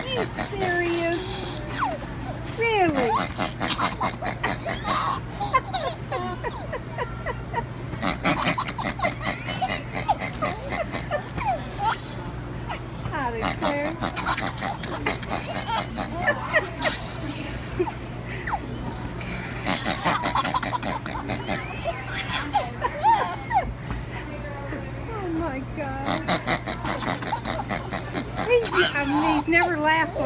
You serious? Really? I declare. Oh my God. He's never laughed.